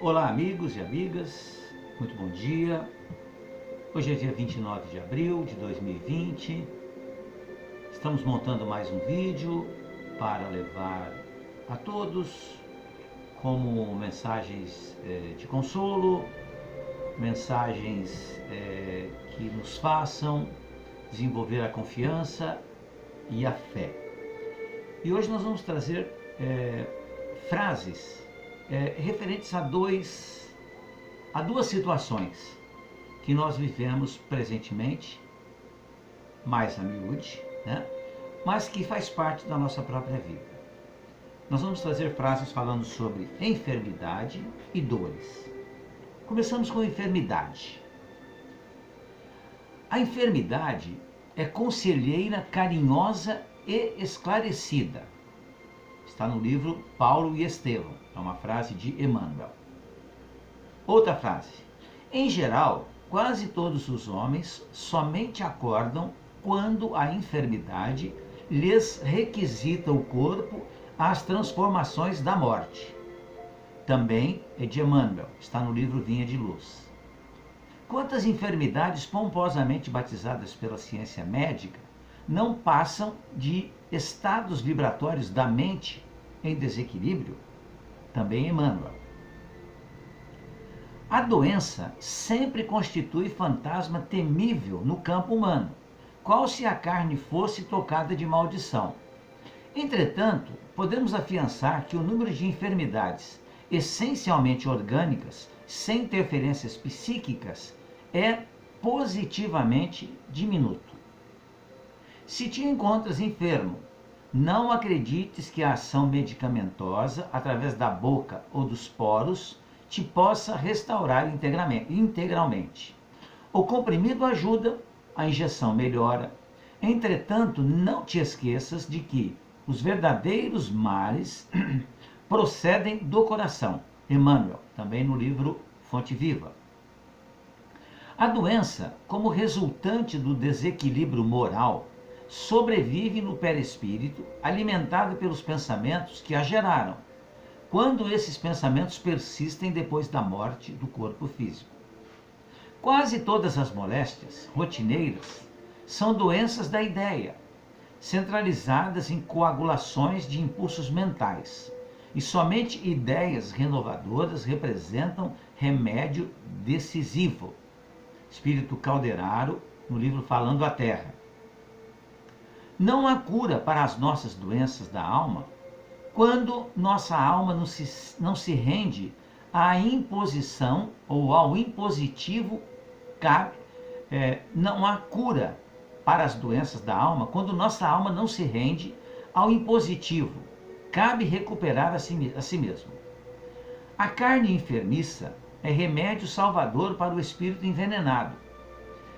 Olá, amigos e amigas, muito bom dia. Hoje é dia 29 de abril de 2020. Estamos montando mais um vídeo para levar a todos como mensagens de consolo, mensagens que nos façam desenvolver a confiança e a fé. E hoje nós vamos trazer frases referentes a duas situações que nós vivemos presentemente, mais a miúde, né? Mas que faz parte da nossa própria vida. Nós vamos trazer frases falando sobre enfermidade e dores. Começamos com enfermidade. A enfermidade é conselheira, carinhosa e esclarecida. Está no livro Paulo e Estevão. É uma frase de Emmanuel. Outra frase. Em geral, quase todos os homens somente acordam quando a enfermidade lhes requisita o corpo às transformações da morte. Também é de Emmanuel. Está no livro Vinha de Luz. Quantas enfermidades pomposamente batizadas pela ciência médica não passam de estados vibratórios da mente em desequilíbrio? Também Emmanuel. A doença sempre constitui fantasma temível no campo humano, qual se a carne fosse tocada de maldição. Entretanto, podemos afiançar que o número de enfermidades essencialmente orgânicas, sem interferências psíquicas, é positivamente diminuto. Se te encontras enfermo, não acredites que a ação medicamentosa, através da boca ou dos poros, te possa restaurar integralmente. O comprimido ajuda, a injeção melhora. Entretanto, não te esqueças de que os verdadeiros males procedem do coração. Emmanuel, também no livro Fonte Viva. A doença, como resultante do desequilíbrio moral, sobrevive no perispírito, alimentado pelos pensamentos que a geraram, quando esses pensamentos persistem depois da morte do corpo físico. Quase todas as moléstias rotineiras são doenças da ideia, centralizadas em coagulações de impulsos mentais, e somente ideias renovadoras representam remédio decisivo. Espírito Calderaro, no livro Falando a Terra. Não há cura para as nossas doenças da alma quando nossa alma não se rende à imposição ou ao impositivo. Não há cura para as doenças da alma quando nossa alma não se rende ao impositivo. Cabe recuperar a si mesmo. A carne enfermiça é remédio salvador para o espírito envenenado.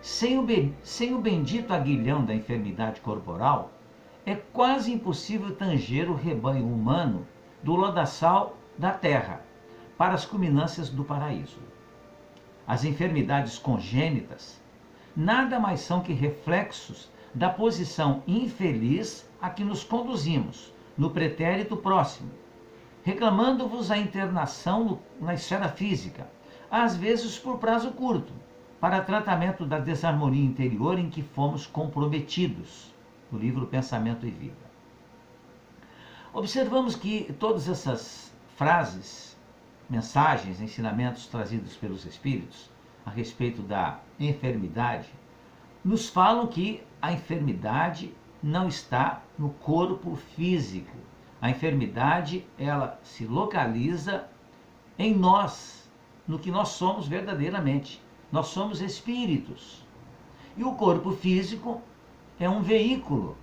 Sem o bendito aguilhão da enfermidade corporal, é quase impossível tanger o rebanho humano do lodaçal da terra para as culminâncias do paraíso. As enfermidades congênitas nada mais são que reflexos da posição infeliz a que nos conduzimos no pretérito próximo, reclamando-vos a internação na esfera física, às vezes por prazo curto, para tratamento da desarmonia interior em que fomos comprometidos. No livro Pensamento e Vida. Observamos que todas essas frases, mensagens, ensinamentos trazidos pelos Espíritos a respeito da enfermidade, nos falam que a enfermidade não está no corpo físico. A enfermidade, ela se localiza em nós, no que nós somos verdadeiramente. Nós somos espíritos. E o corpo físico é um veículo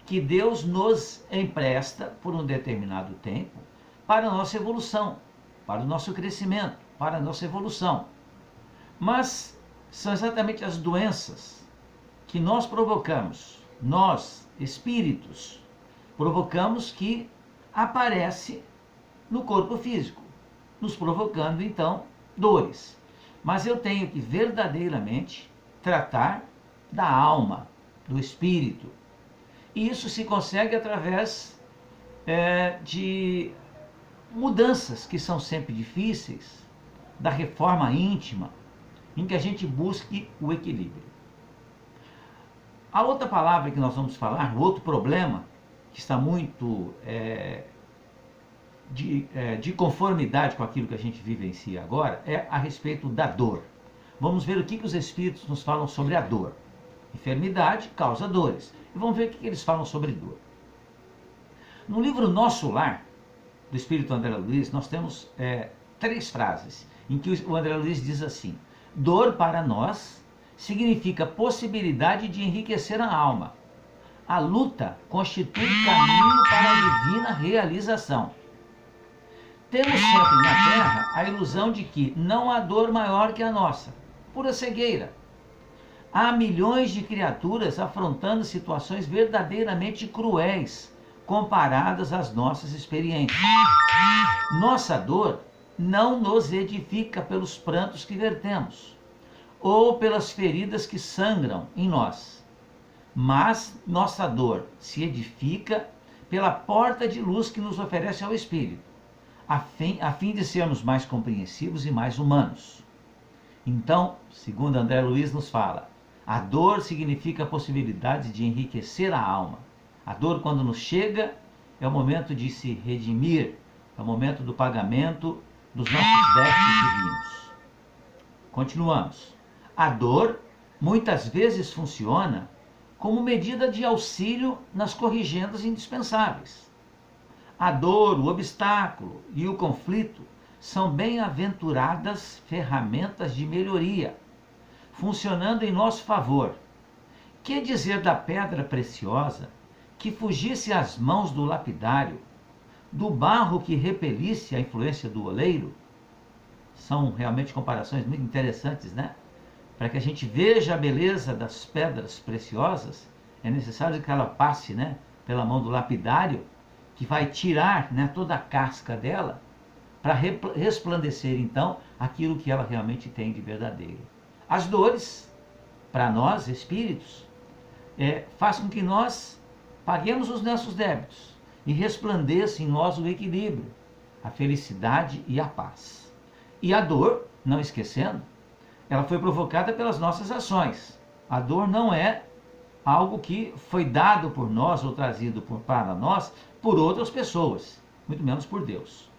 que Deus nos empresta por um determinado tempo para a nossa evolução, para o nosso crescimento, para a nossa evolução. Mas são exatamente as doenças que nós provocamos, nós, espíritos, provocamos, que aparece no corpo físico, nos provocando então dores. Mas eu tenho que verdadeiramente tratar da alma, do espírito. E isso se consegue através de mudanças que são sempre difíceis, da reforma íntima, em que a gente busque o equilíbrio. A outra palavra que nós vamos falar, o outro problema, que está muito de conformidade com aquilo que a gente vivencia agora, é a respeito da dor. Vamos ver o que os Espíritos nos falam sobre a dor. Enfermidade causa dores. E vamos ver o que eles falam sobre dor. No livro Nosso Lar, do Espírito André Luiz, nós temos 3 frases, em que o André Luiz diz assim: dor para nós significa possibilidade de enriquecer a alma. A luta constitui caminho para a divina realização. Temos sempre na Terra a ilusão de que não há dor maior que a nossa. Pura cegueira. Há milhões de criaturas afrontando situações verdadeiramente cruéis comparadas às nossas experiências. Nossa dor não nos edifica pelos prantos que vertemos, ou pelas feridas que sangram em nós, mas nossa dor se edifica pela porta de luz que nos oferece ao Espírito, a fim de sermos mais compreensivos e mais humanos. Então, segundo André Luiz nos fala, a dor significa a possibilidade de enriquecer a alma. A dor, quando nos chega, é o momento de se redimir, é o momento do pagamento dos nossos débitos divinos. Continuamos. A dor muitas vezes funciona como medida de auxílio nas corrigendas indispensáveis. A dor, o obstáculo e o conflito são bem-aventuradas ferramentas de melhoria, funcionando em nosso favor. Que dizer da pedra preciosa que fugisse às mãos do lapidário, do barro que repelisse a influência do oleiro? São realmente comparações muito interessantes, né? Para que a gente veja a beleza das pedras preciosas, é necessário que ela passe, né, pela mão do lapidário, que vai tirar, né, toda a casca dela, para resplandecer então aquilo que ela realmente tem de verdadeiro. As dores, para nós, espíritos, faz com que nós paguemos os nossos débitos e resplandeça em nós o equilíbrio, a felicidade e a paz. E a dor, não esquecendo, ela foi provocada pelas nossas ações. A dor não é algo que foi dado por nós ou trazido para nós por outras pessoas, muito menos por Deus.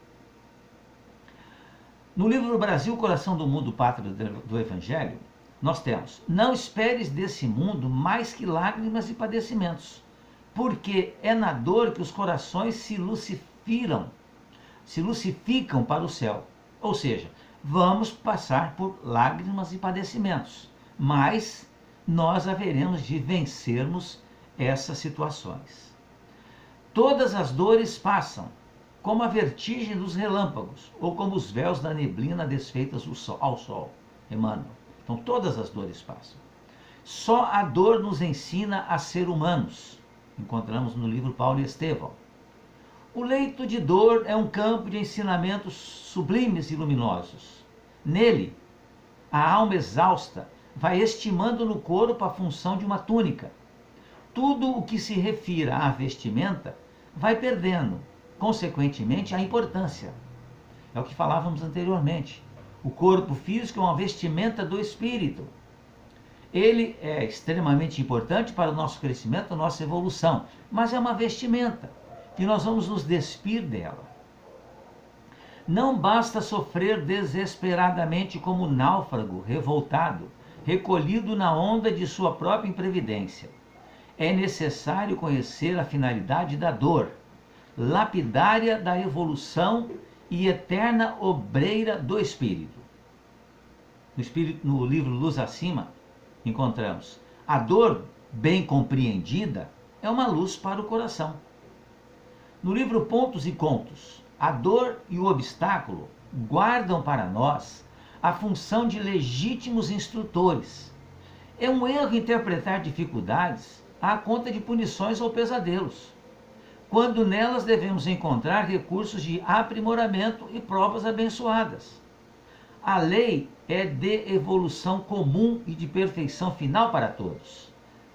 No livro Brasil, Coração do Mundo, Pátria do Evangelho, nós temos: não esperes desse mundo mais que lágrimas e padecimentos, porque é na dor que os corações se lucificam para o céu. Ou seja, vamos passar por lágrimas e padecimentos, mas nós haveremos de vencermos essas situações. Todas as dores passam, como a vertigem dos relâmpagos, ou como os véus da neblina desfeitas ao sol. Emmanuel. Então todas as dores passam. Só a dor nos ensina a ser humanos. Encontramos no livro Paulo e Estevão. O leito de dor é um campo de ensinamentos sublimes e luminosos. Nele, a alma exausta vai estimando no corpo a função de uma túnica. Tudo o que se refira à vestimenta vai perdendo, consequentemente, a importância. É o que falávamos anteriormente. O corpo físico é uma vestimenta do espírito. Ele é extremamente importante para o nosso crescimento, a nossa evolução, mas é uma vestimenta e nós vamos nos despir dela. Não basta sofrer desesperadamente como náufrago revoltado, recolhido na onda de sua própria imprevidência. É necessário conhecer a finalidade da dor, lapidária da evolução e eterna obreira do espírito. No livro Luz Acima, encontramos: a dor bem compreendida é uma luz para o coração. No livro Pontos e Contos, a dor e o obstáculo guardam para nós a função de legítimos instrutores. É um erro interpretar dificuldades à conta de punições ou pesadelos, quando nelas devemos encontrar recursos de aprimoramento e provas abençoadas. A lei é de evolução comum e de perfeição final para todos,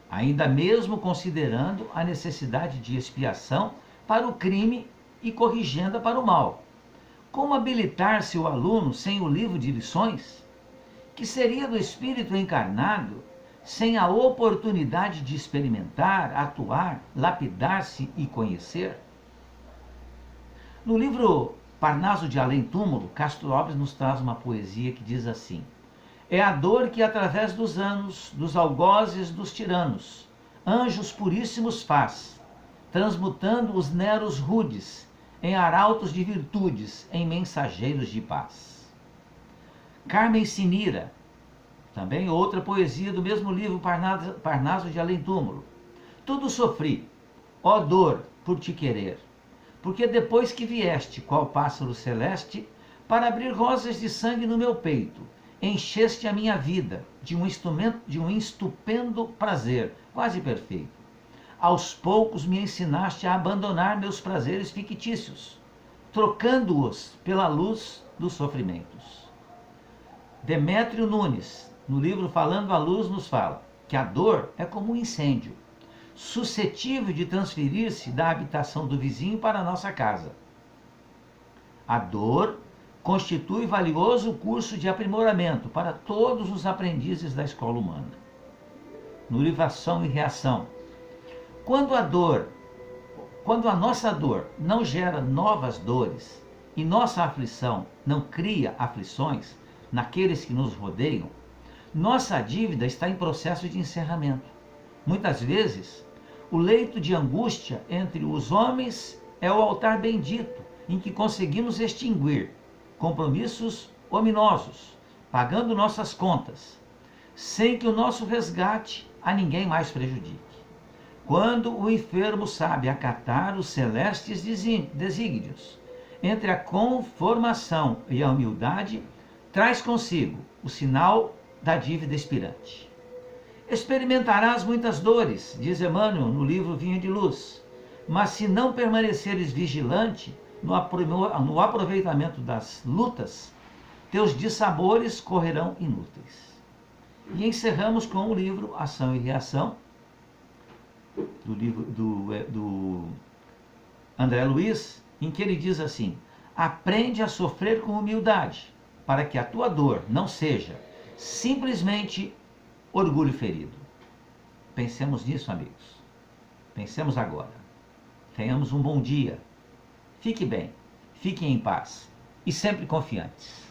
ainda mesmo considerando a necessidade de expiação para o crime e corrigenda para o mal. Como habilitar-se o aluno sem o livro de lições? Que seria do espírito encarnado sem a oportunidade de experimentar, atuar, lapidar-se e conhecer? No livro Parnaso de Além Túmulo, Castro Alves nos traz uma poesia que diz assim: é a dor que através dos anos, dos algozes dos tiranos, anjos puríssimos faz, transmutando os neros rudes em arautos de virtudes, em mensageiros de paz. Carmen Sinira, também outra poesia do mesmo livro Parnaso de Além Túmulo. Tudo sofri, ó dor, por te querer, porque depois que vieste, qual pássaro celeste, para abrir rosas de sangue no meu peito, encheste a minha vida de um estupendo prazer, quase perfeito. Aos poucos me ensinaste a abandonar meus prazeres fictícios, trocando-os pela luz dos sofrimentos. Demétrio Nunes, no livro Falando à Luz, nos fala que a dor é como um incêndio, suscetível de transferir-se da habitação do vizinho para a nossa casa. A dor constitui valioso curso de aprimoramento para todos os aprendizes da escola humana. No livro Ação e Reação, quando a nossa dor não gera novas dores e nossa aflição não cria aflições naqueles que nos rodeiam, nossa dívida está em processo de encerramento. Muitas vezes, o leito de angústia entre os homens é o altar bendito em que conseguimos extinguir compromissos ominosos, pagando nossas contas, sem que o nosso resgate a ninguém mais prejudique. Quando o enfermo sabe acatar os celestes desígnios, entre a conformação e a humildade, traz consigo o sinal da dívida expirante. Experimentarás muitas dores, diz Emmanuel no livro Vinho de Luz, mas se não permaneceres vigilante no aproveitamento das lutas, teus dissabores correrão inúteis. E encerramos com o livro Ação e Reação, do André Luiz, em que ele diz assim: aprende a sofrer com humildade, para que a tua dor não seja simplesmente orgulho ferido. Pensemos nisso, amigos. Pensemos agora. Tenhamos um bom dia. Fique bem, fiquem em paz e sempre confiantes.